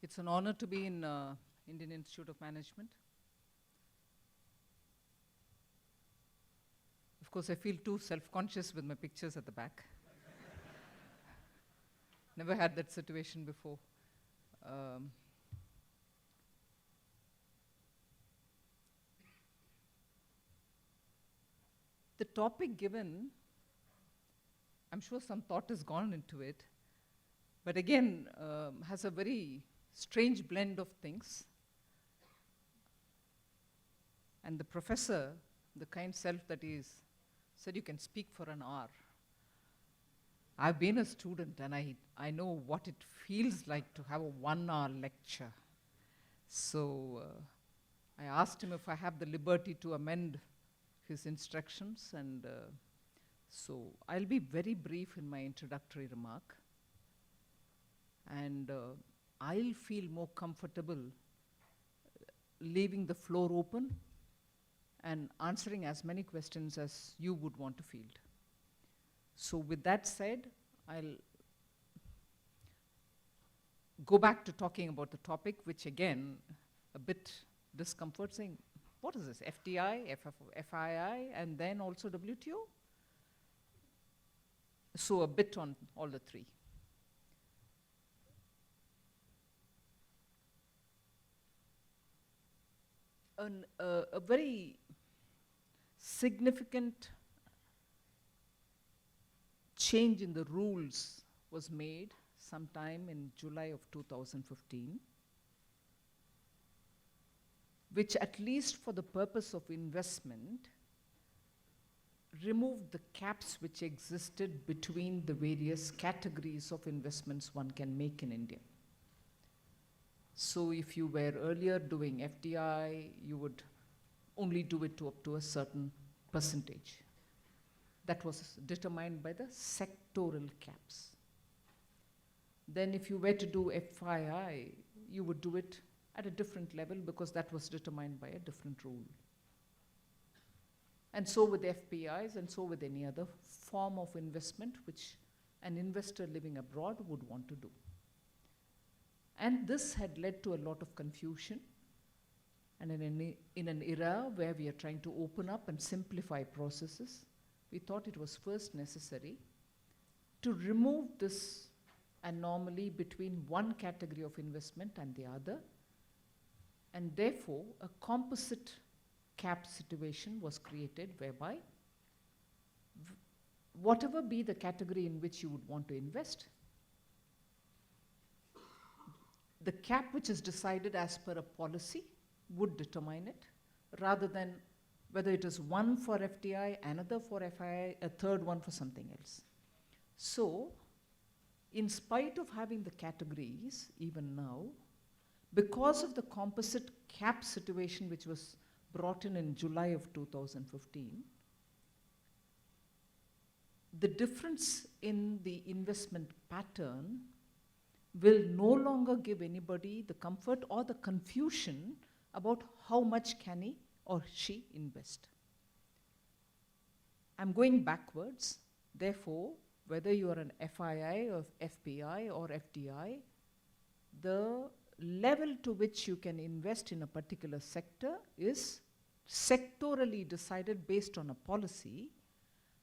It's an honor to be in Indian Institute of Management. Of course, I feel too self-conscious with my pictures at the back. Never had that situation before. The topic given, I'm sure some thought has gone into it, but again, has a very strange blend of things. And the professor, the kind self that he is, said you can speak for an hour. I've been a student and I know what it feels like to have a 1-hour lecture. So I asked him if I have the liberty to amend his instructions, and so I'll be very brief in my introductory remark. And I'll feel more comfortable leaving the floor open and answering as many questions as you would want to field. So with that said, I'll go back to talking about the topic, which again, a bit discomfort, saying, what is this, FDI, FII, and then also WTO? So a bit on all the three. A very significant change in the rules was made sometime in July of 2015, which, at least for the purpose of investment, removed the caps which existed between the various categories of investments one can make in India. So if you were earlier doing FDI, you would only do it up to a certain percentage. That was determined by the sectoral caps. Then if you were to do FII, you would do it at a different level because that was determined by a different rule. And so with FPIs, and so with any other form of investment which an investor living abroad would want to do. And this had led to a lot of confusion. And in an era where we are trying to open up and simplify processes, we thought it was first necessary to remove this anomaly between one category of investment and the other. And therefore, a composite cap situation was created whereby whatever be the category in which you would want to invest, the cap which is decided as per a policy would determine it, rather than whether it is one for FDI, another for FII, a third one for something else. So, in spite of having the categories, even now, because of the composite cap situation which was brought in July of 2015, the difference in the investment pattern will no longer give anybody the comfort or the confusion about how much can he or she invest. I'm going backwards. Therefore, whether you are an FII or FPI or FDI, the level to which you can invest in a particular sector is sectorally decided based on a policy,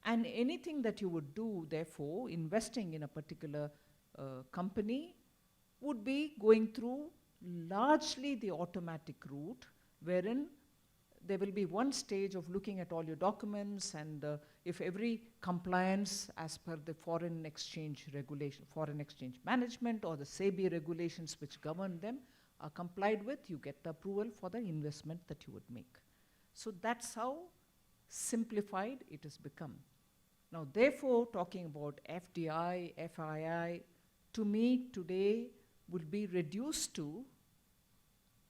and anything that you would do, therefore, investing in a particular company would be going through largely the automatic route, wherein there will be one stage of looking at all your documents, and if every compliance as per the foreign exchange regulation, foreign exchange management, or the SEBI regulations which govern them are complied with, you get the approval for the investment that you would make. So that's how simplified it has become. Now, therefore, talking about FDI, FII, to me today will be reduced to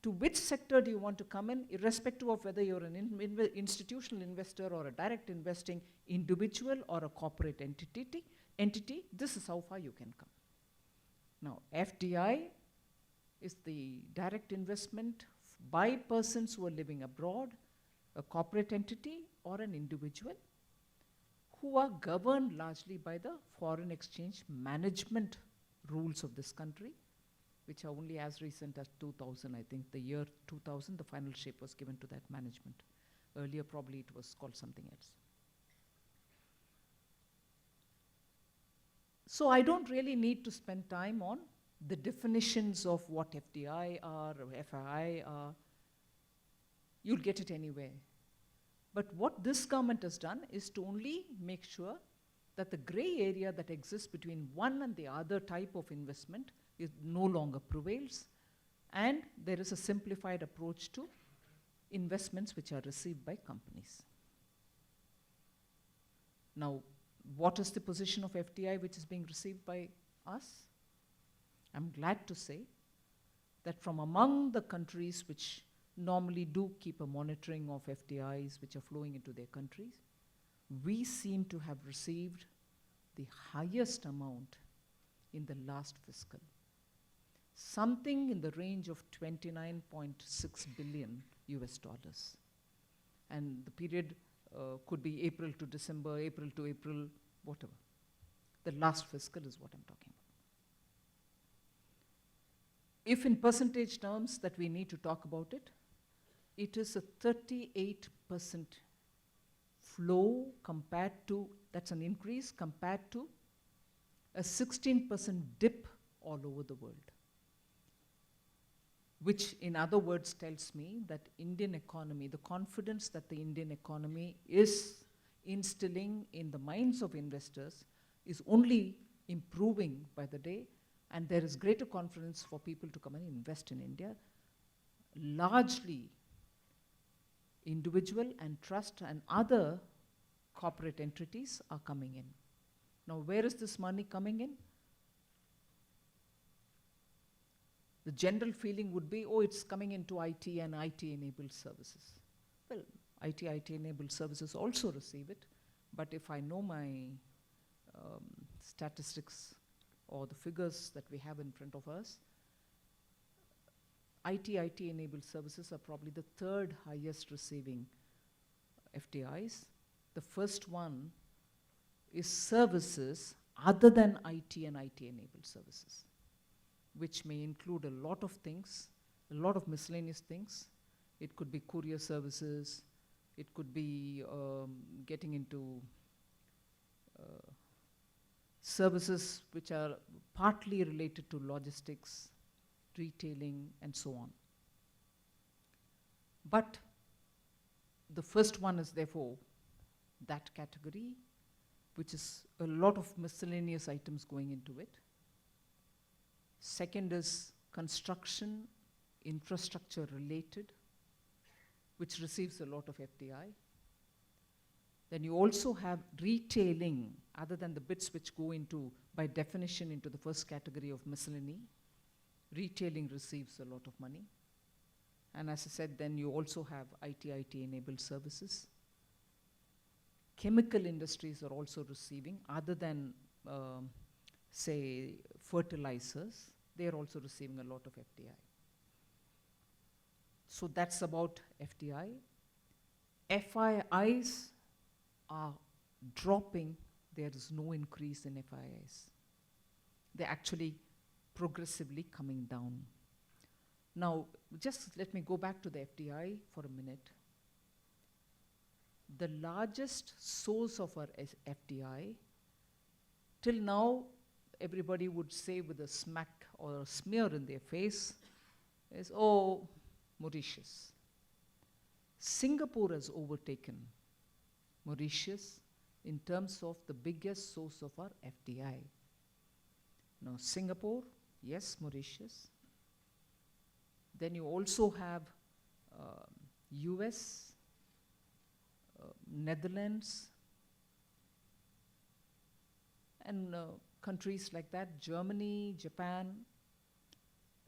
which sector do you want to come in, irrespective of whether you're an institutional investor or a direct investing individual or a corporate entity, this is how far you can come. Now, FDI is the direct investment by persons who are living abroad, a corporate entity or an individual, who are governed largely by the foreign exchange management rules of this country, which are only as recent as 2000, I think. The year 2000, the final shape was given to that management. Earlier, probably it was called something else. So I don't really need to spend time on the definitions of what FDI are or FII are. You'll get it anywhere. But what this government has done is to only make sure that the gray area that exists between one and the other type of investment is no longer prevails, and there is a simplified approach to investments which are received by companies. Now, what is the position of FDI which is being received by us? I'm glad to say that from among the countries which normally do keep a monitoring of FDIs which are flowing into their countries, we seem to have received the highest amount in the last fiscal. Something in the range of 29.6 billion US dollars. And the period could be April to December, April to April, whatever. The last fiscal is what I'm talking about. If in percentage terms that we need to talk about it, it is a 38% flow compared to, that's an increase compared to a 16% dip all over the world. Which in other words tells me that Indian economy, the confidence that the Indian economy is instilling in the minds of investors is only improving by the day, and there is greater confidence for people to come and invest in India. Largely individual and trust and other corporate entities are coming in. Now, where is this money coming in? The general feeling would be, oh, it's coming into IT and IT-enabled services. Well, IT-enabled services also receive it, but if I know my statistics or the figures that we have in front of us, IT-enabled services are probably the third highest receiving FDIs. The first one is services other than IT and IT-enabled services, which may include a lot of things, a lot of miscellaneous things. It could be courier services, it could be getting into services which are partly related to logistics, retailing, and so on. But the first one is therefore that category, which is a lot of miscellaneous items going into it. Second is construction, infrastructure related, which receives a lot of FDI. Then you also have retailing, other than the bits which go into, by definition, into the first category of miscellany. Retailing receives a lot of money. And as I said, then you also have IT-enabled services. Chemical industries are also receiving, other than, say, fertilizers, they are also receiving a lot of FDI. So that's about FDI. FIIs are dropping. There is no increase in FIIs. They're actually progressively coming down. Now, just let me go back to the FDI for a minute. The largest source of our FDI, till now, everybody would say with a smack or a smear in their face, is, oh, Mauritius. Singapore has overtaken Mauritius in terms of the biggest source of our FDI. Now, Singapore, yes, Mauritius. Then you also have US, Netherlands, and countries like that, Germany, Japan,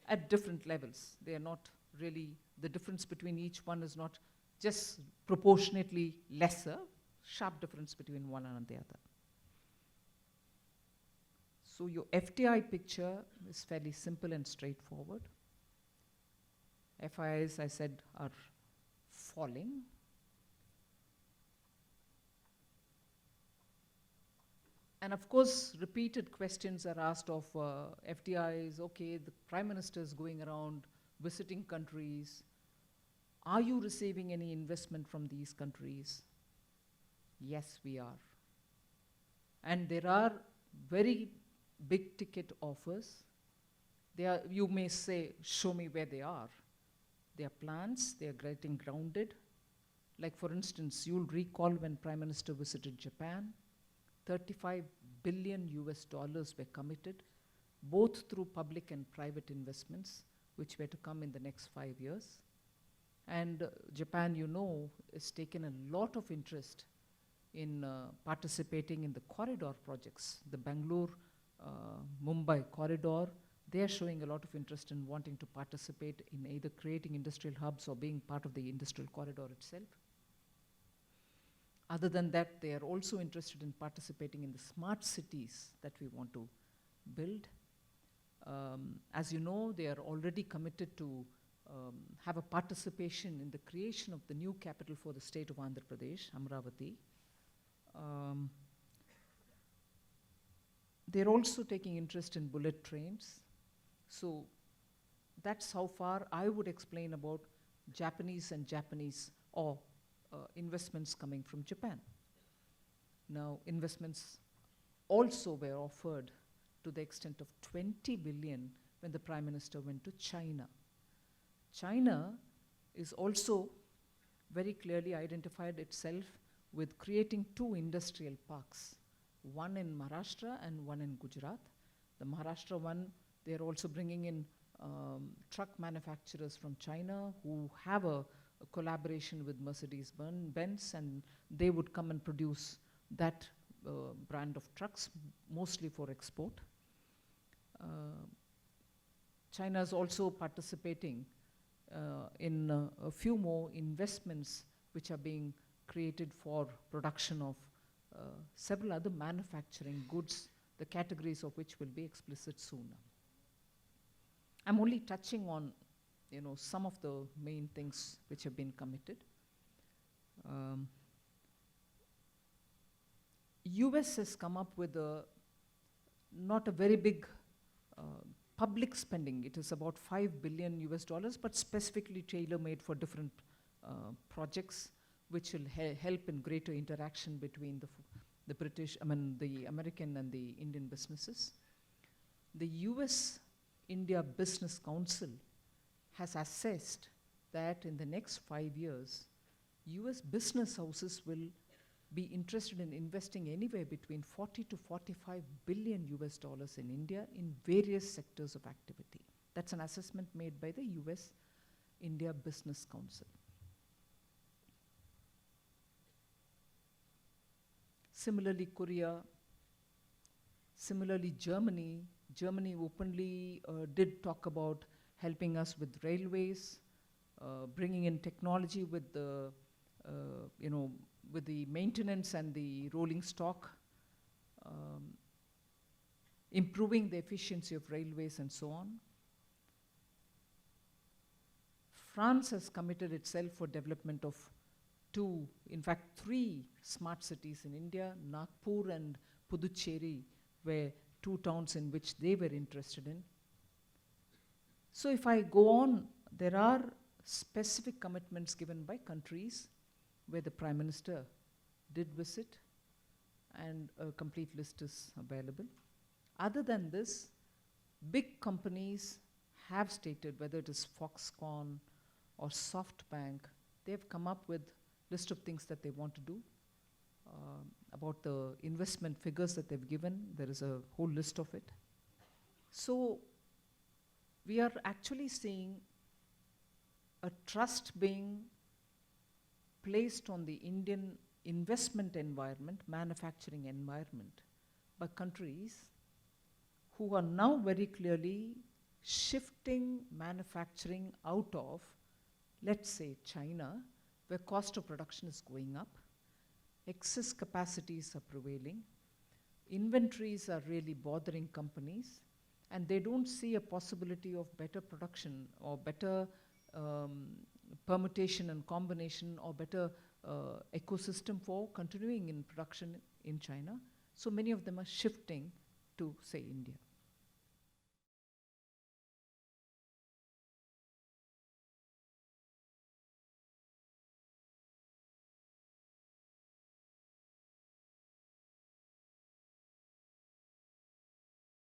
at different levels. They are not really, the difference between each one is not just proportionately lesser, sharp difference between one and the other. So your FDI picture is fairly simple and straightforward. FIIs, I said, are falling. And of course, repeated questions are asked of FDIs. Okay, the Prime Minister is going around visiting countries. Are you receiving any investment from these countries? Yes, we are. And there are very big ticket offers. They are, you may say, show me where they are. They are plans, they are getting grounded. Like for instance, you'll recall when Prime Minister visited Japan, 35 billion US dollars were committed, both through public and private investments, which were to come in the next 5 years. And Japan, you know, has taken a lot of interest in participating in the corridor projects. The Bangalore-Mumbai corridor, they are showing a lot of interest in wanting to participate in either creating industrial hubs or being part of the industrial corridor itself. Other than that, they are also interested in participating in the smart cities that we want to build. As you know, they are already committed to have a participation in the creation of the new capital for the state of Andhra Pradesh, Amravati. They're also taking interest in bullet trains. So that's how far I would explain about Japanese or investments coming from Japan. Now, investments also were offered to the extent of 20 billion when the Prime Minister went to China. China is also very clearly identified itself with creating 2 industrial parks, one in Maharashtra and one in Gujarat. The Maharashtra one, they're also bringing in truck manufacturers from China who have a collaboration with Mercedes-Benz, and they would come and produce that brand of trucks, mostly for export. China is also participating in a few more investments which are being created for production of several other manufacturing goods, the categories of which will be explicit soon. I'm only touching on some of the main things which have been committed. US has come up with not a very big public spending. It is about $5 billion US dollars, but specifically tailor-made for different projects, which will help in greater interaction between the American and the Indian businesses. The US-India Business Council has assessed that in the next 5 years, US business houses will be interested in investing anywhere between 40 to 45 billion US dollars in India in various sectors of activity. That's an assessment made by the US-India Business Council. Similarly, Korea, similarly Germany. Germany openly did talk about helping us with railways, bringing in technology with the, with the maintenance and the rolling stock, improving the efficiency of railways and so on. France has committed itself for development of 2, in fact 3 smart cities in India. Nagpur and Puducherry were 2 towns in which they were interested in. So if I go on, there are specific commitments given by countries where the Prime Minister did visit, and a complete list is available. Other than this, big companies have stated, whether it is Foxconn or SoftBank, they've come up with list of things that they want to do. About the investment figures that they've given, there is a whole list of it. So we are actually seeing a trust being placed on the Indian investment environment, manufacturing environment, by countries who are now very clearly shifting manufacturing out of, let's say, China, where cost of production is going up, excess capacities are prevailing, inventories are really bothering companies, and they don't see a possibility of better production or better permutation and combination or better ecosystem for continuing in production in China. So many of them are shifting to, say, India.